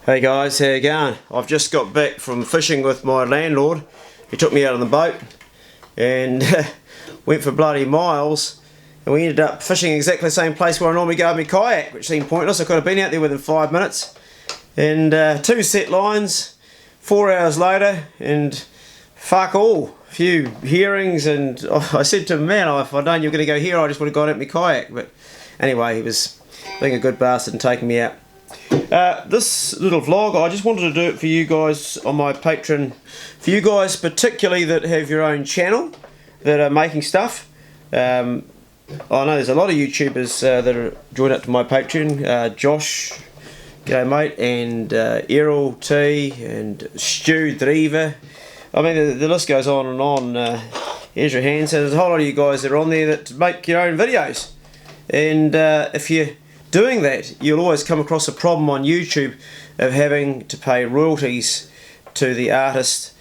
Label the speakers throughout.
Speaker 1: Hey guys, how you going? I've just got back from fishing with my landlord. He took me out on the boat and went for bloody miles, and we ended up fishing exactly the same place where I normally go in my kayak, which seemed pointless. I could have been out there within 5 minutes, and 2 set lines, 4 hours later, and fuck all, a few herrings. And I said to him, man, if I'd known you were going to go here, I just would have gone out in my kayak. But anyway, he was being a good bastard and taking me out. This little vlog, I just wanted to do it for you guys on my Patreon, for you guys particularly that have your own channel, that are making stuff. I know there's a lot of YouTubers that are joined up to my Patreon. Josh, g'day mate, and Errol T, and Stu Driver. I mean, the list goes on and on. Here's your hand. So there's a whole lot of you guys that are on there that make your own videos, and if you doing that, you'll always come across a problem on YouTube of having to pay royalties to the artist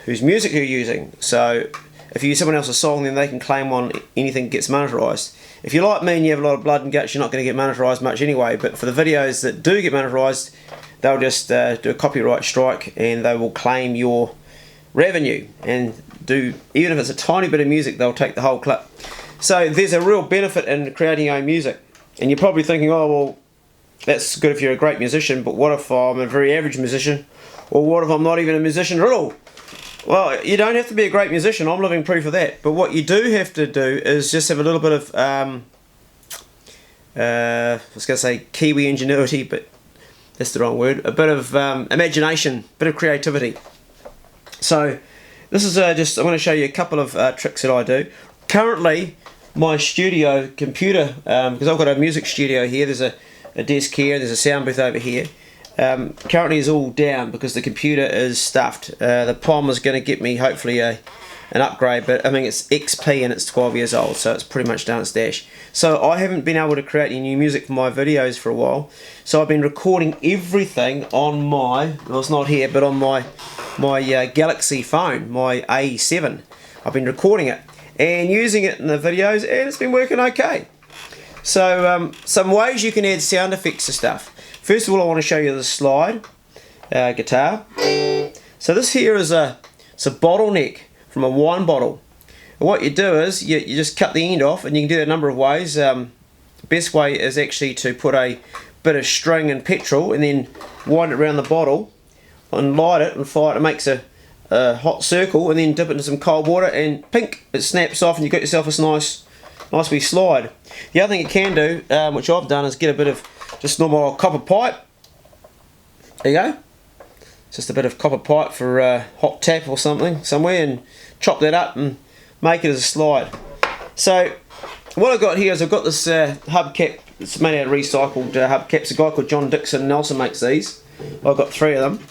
Speaker 1: whose music you're using. So if you use someone else's song, then they can claim on anything that gets monetized. If you're like me and you have a lot of blood and guts, you're not going to get monetized much anyway. But for the videos that do get monetized, they'll just do a copyright strike and they will claim your revenue, and do, even if it's a tiny bit of music, they'll take the whole clip. So there's a real benefit in creating your own music. And you're probably thinking, oh well, that's good if you're a great musician, but what if I'm a very average musician? Or what if I'm not even a musician at all? Well, you don't have to be a great musician, I'm living proof of that. But what you do have to do is just have a little bit of, I was going to say Kiwi ingenuity, but that's the wrong word. A bit of imagination, a bit of creativity. So this is just, I'm going to show you a couple of tricks that I do. Currently, my studio computer, because I've got a music studio here, there's a desk here, there's a sound booth over here, currently is all down because the computer is stuffed. The POM is going to get me hopefully an upgrade, but I mean it's XP and it's 12 years old, so it's pretty much down its dash. So I haven't been able to create any new music for my videos for a while, so I've been recording everything on my, well it's not here, but on my Galaxy phone, my A7. I've been recording it and using it in the videos, and it's been working okay. So some ways you can add sound effects to stuff. First of all, I want to show you the slide guitar. So this here is it's a bottleneck from a wine bottle. And what you do is you just cut the end off, and you can do that a number of ways. The best way is actually to put a bit of string and petrol and then wind it around the bottle and light it and fire it. It makes a hot circle, and then dip it into some cold water, and pink, it snaps off, and you've got yourself this nice wee slide. The other thing you can do, which I've done, is get a bit of just normal old copper pipe. There you go. Just a bit of copper pipe for hot tap or something somewhere, and chop that up and make it as a slide. So what I've got here is I've got this hubcap. It's made out of recycled hubcaps. A guy called John Dixon Nelson makes these. I've got 3 of them.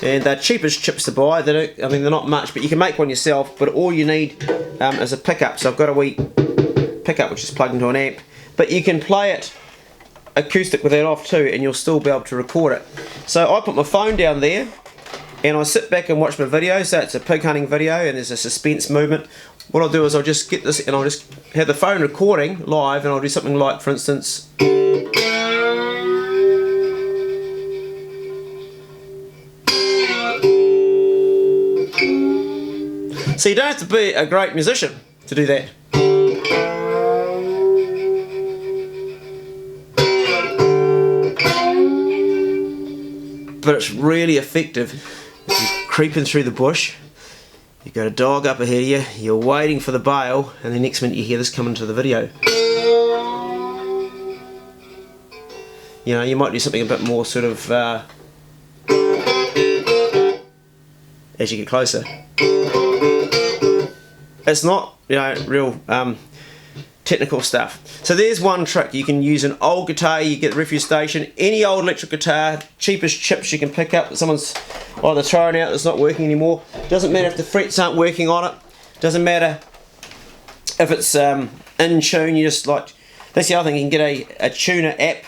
Speaker 1: And they're cheap as chips to buy. They don't, I mean, they're not much, but you can make one yourself. But all you need is a pickup. So I've got a wee pickup which is plugged into an amp. But you can play it acoustic with that off too, and you'll still be able to record it. So I put my phone down there, and I sit back and watch my video. So it's a pig hunting video, and there's a suspense movement. What I'll do is I'll just get this, and I'll just have the phone recording live, and I'll do something like, for instance, so you don't have to be a great musician to do that. But it's really effective. If you're creeping through the bush, you've got a dog up ahead of you, you're waiting for the bail, and the next minute you hear this coming to the video. You know, you might do something a bit more sort of as you get closer. It's not, you know, real technical stuff. So there's one trick. You can use an old guitar you get at the refuse station, any old electric guitar, cheapest chips you can pick up that someone's either thrown out that's not working anymore. Doesn't matter if the frets aren't working on it. Doesn't matter if it's in tune. You just like, that's the other thing, you can get a tuner app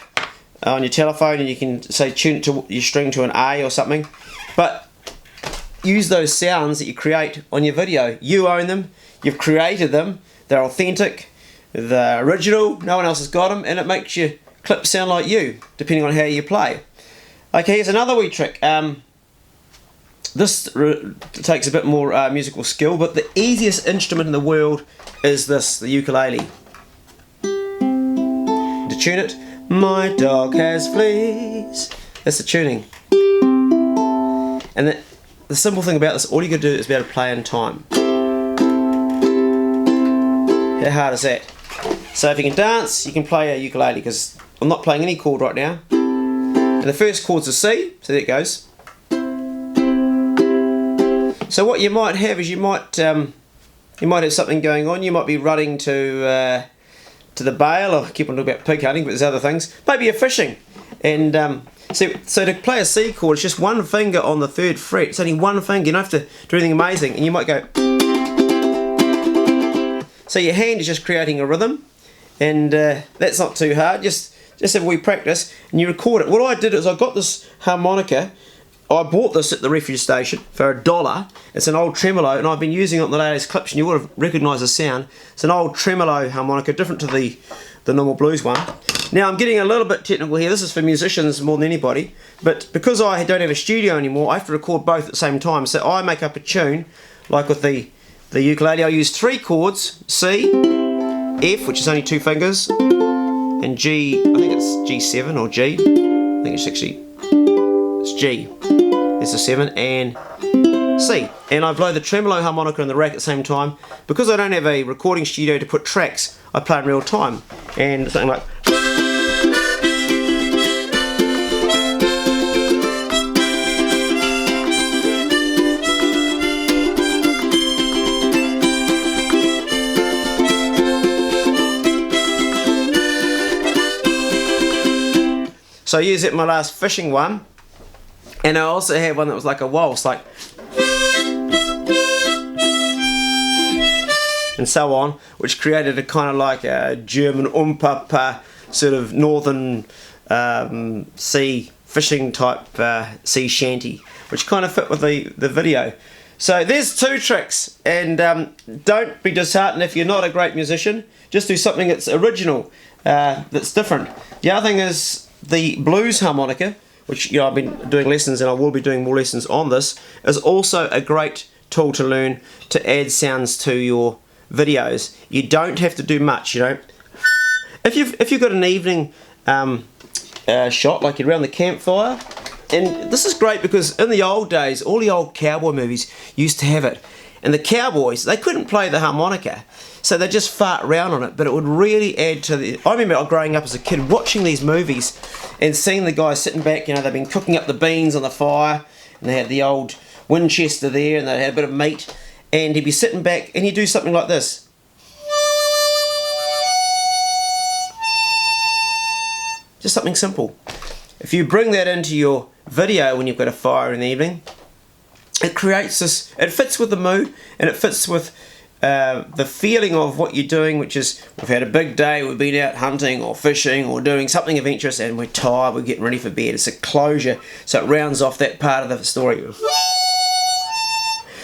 Speaker 1: on your telephone, and you can say tune it to your string to an A or something. But use those sounds that you create on your video. You own them, you've created them, they're authentic, they're original, no one else has got them, and it makes your clips sound like you, depending on how you play. Okay, here's another wee trick. This takes a bit more musical skill, but the easiest instrument in the world is this, the ukulele. To tune it, my dog has fleas. That's the tuning. And the simple thing about this, all you got to do is be able to play in time. How hard is that? So if you can dance, you can play a ukulele, because I'm not playing any chord right now. And the first chord's a C, so there it goes. So what you might have is you might have something going on. You might be running to the bail, or keep on talking about pig hunting, but there's other things. Maybe you're fishing, and so to play a C chord, it's just one finger on the 3rd fret. It's only one finger. You don't have to do anything amazing, and you might go. So your hand is just creating a rhythm, and that's not too hard. Just have a wee practice, and you record it. What I did is I got this harmonica. I bought this at the refuge station for $1. It's an old tremolo, and I've been using it on the latest clips, and you would have recognised the sound. It's an old tremolo harmonica, different to the normal blues one. Now I'm getting a little bit technical here. This is for musicians more than anybody, but because I don't have a studio anymore, I have to record both at the same time. So I make up a tune, like with the ukulele. I use 3 chords: C, F, which is only 2 fingers, and G. I think it's G7 or G. I think it's actually G. It's a 7, and C. And I blow the tremolo harmonica in the rack at the same time. Because I don't have a recording studio to put tracks, I play in real time. And something like. So I used it in my last fishing one. And I also had one that was like a waltz, like, and so on, which created a kind of like a German umpapa sort of northern sea fishing type sea shanty, which kind of fit with the video. So there's 2 tricks, and don't be disheartened if you're not a great musician. Just do something that's original, that's different. The other thing is the blues harmonica, which I've been doing lessons, and I will be doing more lessons on this, is also a great tool to learn to add sounds to your videos. You don't have to do much, If you've got an evening shot, like you're around the campfire, and this is great because in the old days, all the old cowboy movies used to have it, and the cowboys, they couldn't play the harmonica, so they just fart around on it, but it would really add to the. I remember growing up as a kid watching these movies and seeing the guys sitting back, they've been cooking up the beans on the fire, and they had the old Winchester there, and they had a bit of meat, and he'd be sitting back and he'd do something like this. Just something simple. If you bring that into your video when you've got a fire in the evening, it creates this, it fits with the mood, and it fits with the feeling of what you're doing, which is we've had a big day, we've been out hunting or fishing or doing something of interest, and we're tired, we're getting ready for bed. It's a closure, so it rounds off that part of the story.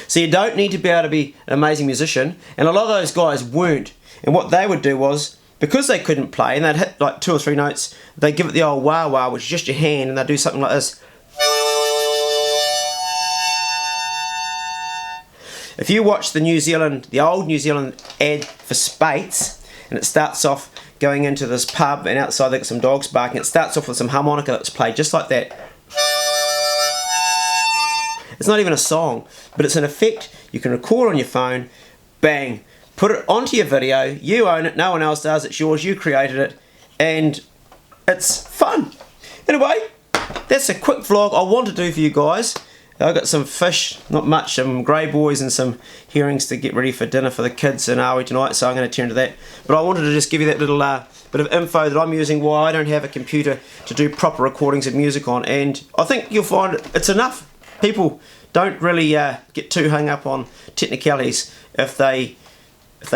Speaker 1: So you don't need to be able to be an amazing musician, and a lot of those guys weren't, and what they would do was, because they couldn't play and they'd hit like 2 or 3 notes, they'd give it the old wah wah, which is just your hand, and they'd do something like this. If you watch the old New Zealand ad for Speight's, and it starts off going into this pub, and outside they've got some dogs barking, it starts off with some harmonica that's played just like that. It's not even a song, but it's an effect you can record on your phone, bang, put it onto your video, you own it, no one else does, it's yours, you created it, and it's fun. Anyway, that's a quick vlog I want to do for you guys. I've got some fish, not much, some grey boys and some herrings to get ready for dinner for the kids in Aoi tonight, so I'm going to turn to that. But I wanted to just give you that little bit of info that I'm using, why I don't have a computer to do proper recordings of music on, and I think you'll find it's enough. People don't really get too hung up on technicalities if they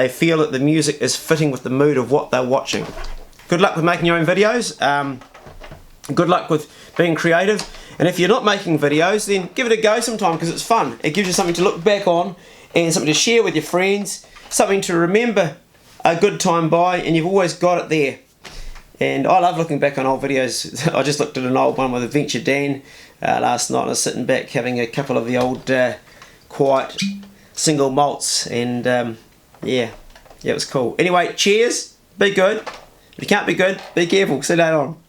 Speaker 1: feel that the music is fitting with the mood of what they're watching. Good luck with making your own videos. Good luck with being creative. And if you're not making videos, then give it a go sometime, because it's fun. It gives you something to look back on and something to share with your friends, something to remember a good time by, and you've always got it there. And I love looking back on old videos. I just looked at an old one with Adventure Dan last night, and I was sitting back having a couple of the old quiet single malts, and yeah, it was cool. Anyway, cheers, be good. If you can't be good, be careful. See you later on.